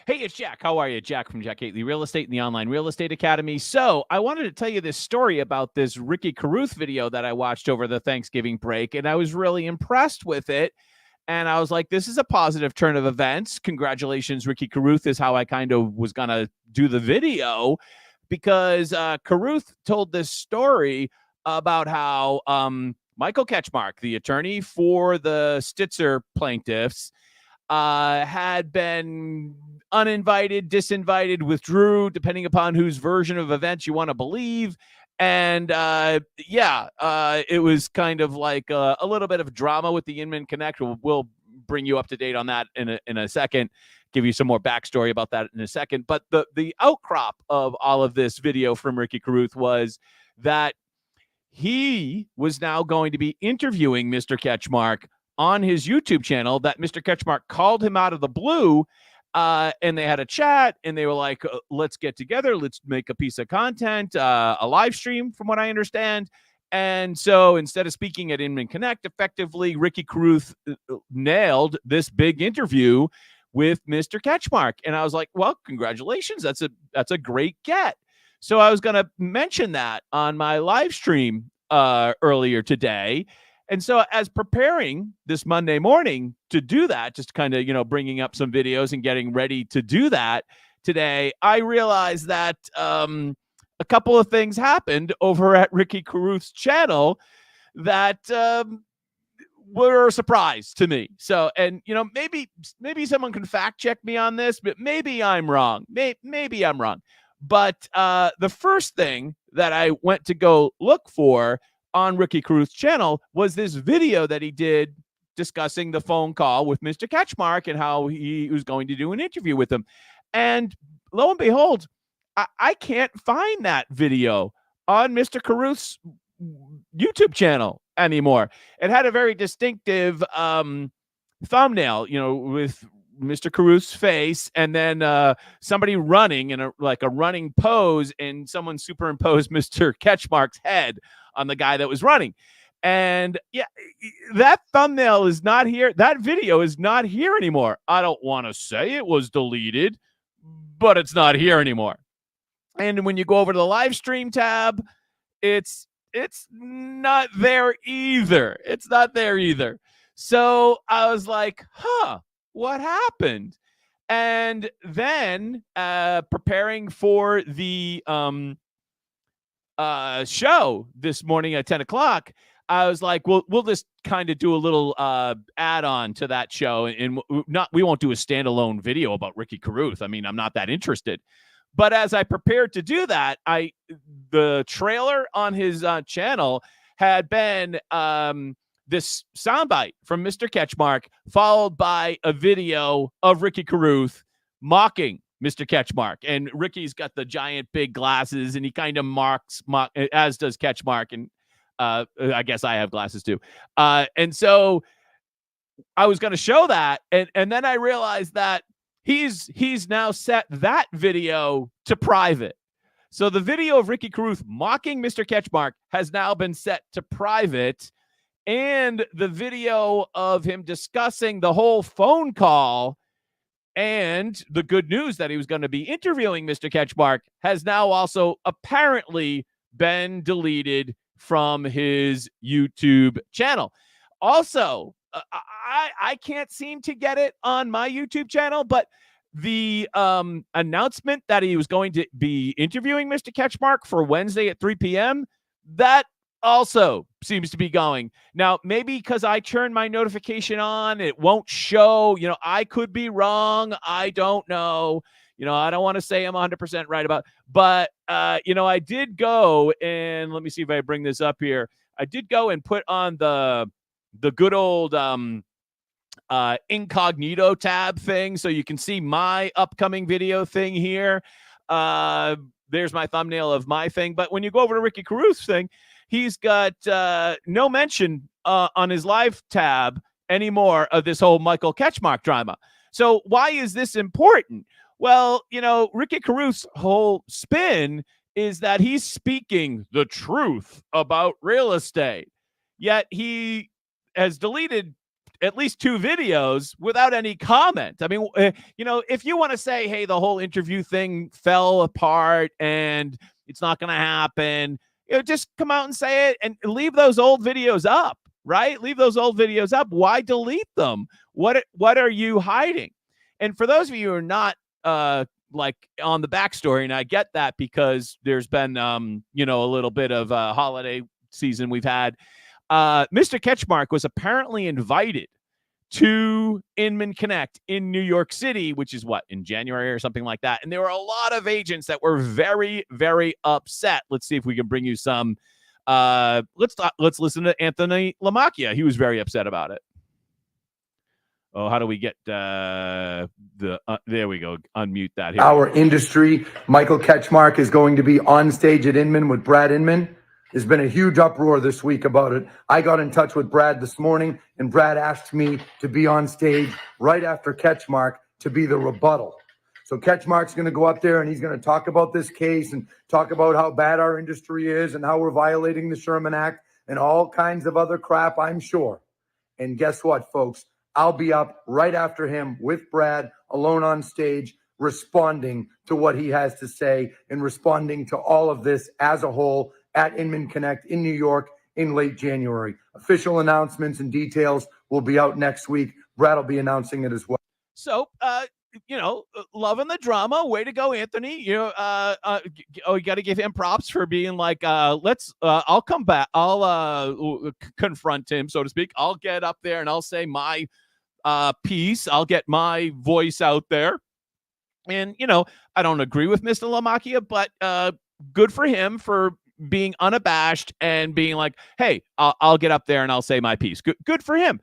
Hey, it's Jack. How are you? Jack from Jack Gately Real Estate and the Online Real Estate Academy. So I wanted to tell you this story about this Ricky Curruth video that I watched over the Thanksgiving break, and I was really impressed with it. And I was like, this is a positive turn of events. Congratulations, Ricky Curruth, is how I kind of was going to do the video, because Carruth told this story about how Michael Ketchmark, the attorney for the Sitzer plaintiffs, had been uninvited, disinvited, withdrew, depending upon whose version of events you want to believe. And it was kind of like a little bit of drama with the Inman Connect. We'll bring you up to date on that in a second, give you some more backstory about that in a second. But the outcrop of all of this video from Ricky Curruth was that he was now going to be interviewing Mr. Ketchmark on his YouTube channel, that Mr. Ketchmark called him out of the blue, and they had a chat, and they were like, let's get together, let's make a piece of content, a live stream, from what I understand. And so instead of speaking at Inman Connect, effectively, Ricky Curruth nailed this big interview with Mr. Ketchmark. And I was like, well, congratulations. That's a great get. So I was going to mention that on my live stream earlier today. And so as preparing this Monday morning to do that, just kind of, bringing up some videos and getting ready to do that today, I realized that a couple of things happened over at Ricky Curruth's channel that were a surprise to me. So, and, maybe someone can fact check me on this, but maybe I'm wrong. Maybe I'm wrong. But the first thing that I went to go look for on Ricky Curruth's channel was this video that he did discussing the phone call with Mr. Ketchmark and how he was going to do an interview with him. And lo and behold, I can't find that video on Mr. Curruth's YouTube channel anymore. It had a very distinctive thumbnail, with Mr. Curruth's face, and then somebody running in a running pose, and someone superimposed Mr. Ketchmark's head on the guy that was running. And yeah, that thumbnail is not here. That video is not here anymore. I don't want to say it was deleted, but it's not here anymore. And when you go over to the live stream tab, it's not there either. It's not there either. So I was like, what happened? And then preparing for the show this morning at 10 o'clock, I was like, well, we'll just kind of do a little add-on to that show, and we won't do a standalone video about Ricky Curruth. I mean, I'm not that interested. But as I prepared to do that, the trailer on his channel had been this soundbite from Mr. Ketchmark, followed by a video of Ricky Curruth mocking Mr. Ketchmark. And Ricky's got the giant big glasses, and he kind of mocks, as does Ketchmark. And I guess I have glasses too. And so I was going to show that. And then I realized that he's now set that video to private. So the video of Ricky Curruth mocking Mr. Ketchmark has now been set to private. And the video of him discussing the whole phone call and the good news that he was going to be interviewing Mr. Ketchmark has now also apparently been deleted from his YouTube channel. Also, I can't seem to get it on my YouTube channel, but the announcement that he was going to be interviewing Mr. Ketchmark for Wednesday at 3 p.m., that also seems to be going. Now, maybe because I turned my notification on, it won't show. I could be wrong. I don't know. I don't want to say I'm 100% right about, but, I did go, and let me see if I bring this up here. I did go and put on the good old incognito tab thing, so you can see my upcoming video thing here. There's my thumbnail of my thing. But when you go over to Ricky Curruth's thing, he's got no mention on his live tab anymore of this whole Michael Ketchmark drama. So why is this important? Well, Ricky Curruth's whole spin is that he's speaking the truth about real estate. Yet he has deleted at least 2 videos without any comment. I mean, if you want to say, hey, the whole interview thing fell apart and it's not going to happen, just come out and say it and leave those old videos up, right? Leave those old videos up. Why delete them? What are you hiding? And for those of you who are not like on the backstory, and I get that because there's been a little bit of a holiday season we've had. Mr. Ketchmark was apparently invited to Inman Connect in New York City, which is in January or something like that. And there were a lot of agents that were very, very upset. Let's see if we can bring you some. Let's listen to Anthony Lamacchia. He was very upset about it. Oh, how do we get there we go. Unmute that here. Our industry, Michael Ketchmark is going to be on stage at Inman with Brad Inman. There's been a huge uproar this week about it. I got in touch with Brad this morning, and Brad asked me to be on stage right after Ketchmark to be the rebuttal. So Ketchmark's going to go up there, and he's going to talk about this case and talk about how bad our industry is and how we're violating the Sherman Act and all kinds of other crap, I'm sure. And guess what, folks? I'll be up right after him with Brad, alone on stage, responding to what he has to say and responding to all of this as a whole at Inman Connect in New York in late January. Official announcements and details will be out next week. Brad will be announcing it as well. So, loving the drama. Way to go, Anthony. You got to give him props for being like, I'll come back. I'll confront him, so to speak. I'll get up there and I'll say my piece. I'll get my voice out there. And, I don't agree with Mr. Lamacchia, but good for him for being unabashed and being like, hey, I'll get up there and I'll say my piece. Good for him.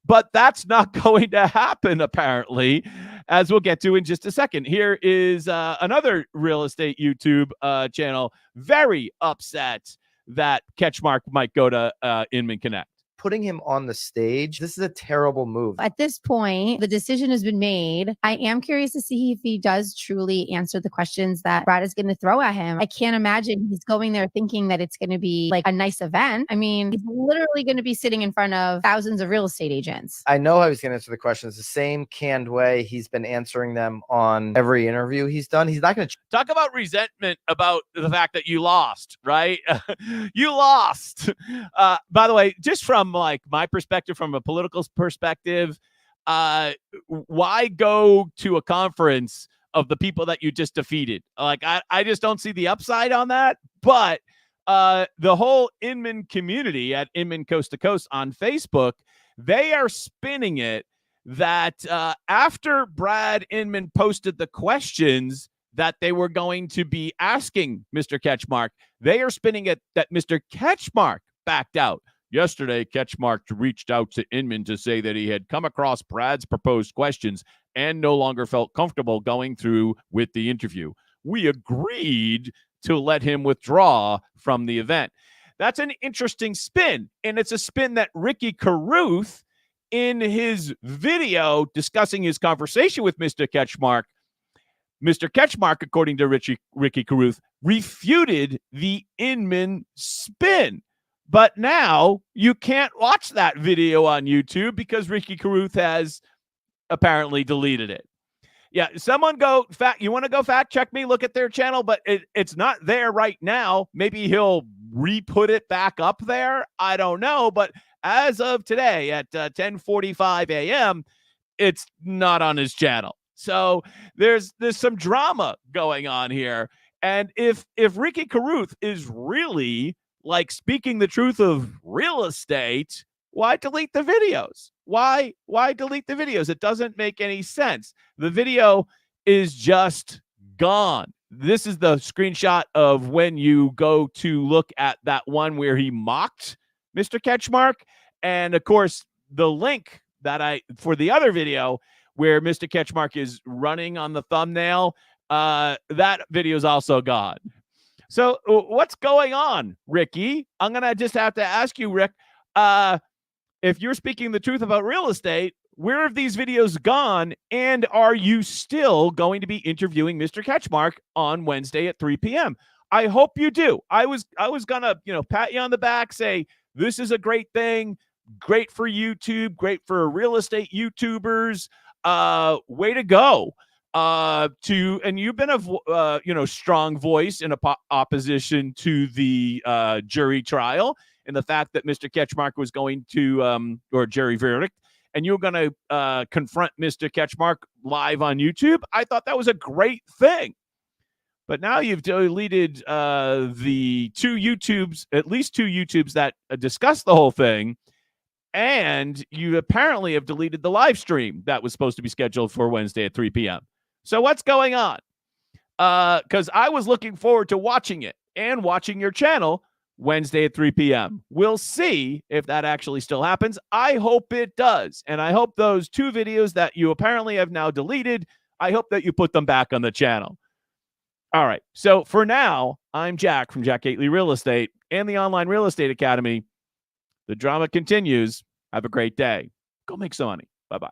But that's not going to happen, apparently, as we'll get to in just a second. Here is another real estate YouTube channel very upset that Ketchmark might go to Inman Connect. Putting him on the stage, this is a terrible move. At this point, the decision has been made. I am curious to see if he does truly answer the questions that Brad is going to throw at him. I can't imagine he's going there thinking that it's going to be like a nice event. I mean, he's literally going to be sitting in front of thousands of real estate agents. I know how he's going to answer the questions the same canned way he's been answering them on every interview he's done. He's not going to talk about resentment about the fact that you lost, right? You lost. By the way, just from like my perspective, from a political perspective, why go to a conference of the people that you just defeated? Like, I just don't see the upside on that. But the whole Inman community at Inman Coast to Coast on Facebook, they are spinning it that after Brad Inman posted the questions that they were going to be asking Mr. Ketchmark, they are spinning it that Mr. Ketchmark backed out. Yesterday, Ketchmark reached out to Inman to say that he had come across Brad's proposed questions and no longer felt comfortable going through with the interview. We agreed to let him withdraw from the event. That's an interesting spin, and it's a spin that Ricky Curruth, in his video discussing his conversation with Mr. Ketchmark, according to Ricky Curruth, refuted the Inman spin. But now you can't watch that video on YouTube because Ricky Curruth has apparently deleted it. Yeah, someone you want to go fact check me, look at their channel, but it's not there right now. Maybe he'll re-put it back up there. I don't know. But as of today at 10:45 a.m., it's not on his channel. So there's some drama going on here. And if Ricky Curruth is really like speaking the truth of real estate, why delete the videos? Why delete the videos? It doesn't make any sense. The video is just gone. This is the screenshot of when you go to look at that one where he mocked Mr. Ketchmark. And of course, the link for the other video where Mr. Ketchmark is running on the thumbnail, that video is also gone. So what's going on, Ricky? I'm going to just have to ask you, Rick, if you're speaking the truth about real estate, where have these videos gone? And are you still going to be interviewing Mr. Ketchmark on Wednesday at 3 p.m.? I hope you do. I was going to, pat you on the back, say, this is a great thing. Great for YouTube, great for real estate YouTubers. Way to go. And you've been a strong voice in opposition to the jury trial, and the fact that Mr. Ketchmark was going to or jury verdict, and you were going to confront Mr. Ketchmark live on YouTube. I thought that was a great thing. But now you've deleted the at least two YouTubes that discuss the whole thing. And you apparently have deleted the live stream that was supposed to be scheduled for Wednesday at 3 p.m. So what's going on? Because I was looking forward to watching it and watching your channel Wednesday at 3 p.m. We'll see if that actually still happens. I hope it does. And I hope those two videos that you apparently have now deleted, I hope that you put them back on the channel. All right. So for now, I'm Jack from Jack Gately Real Estate and the Online Real Estate Academy. The drama continues. Have a great day. Go make some money. Bye-bye.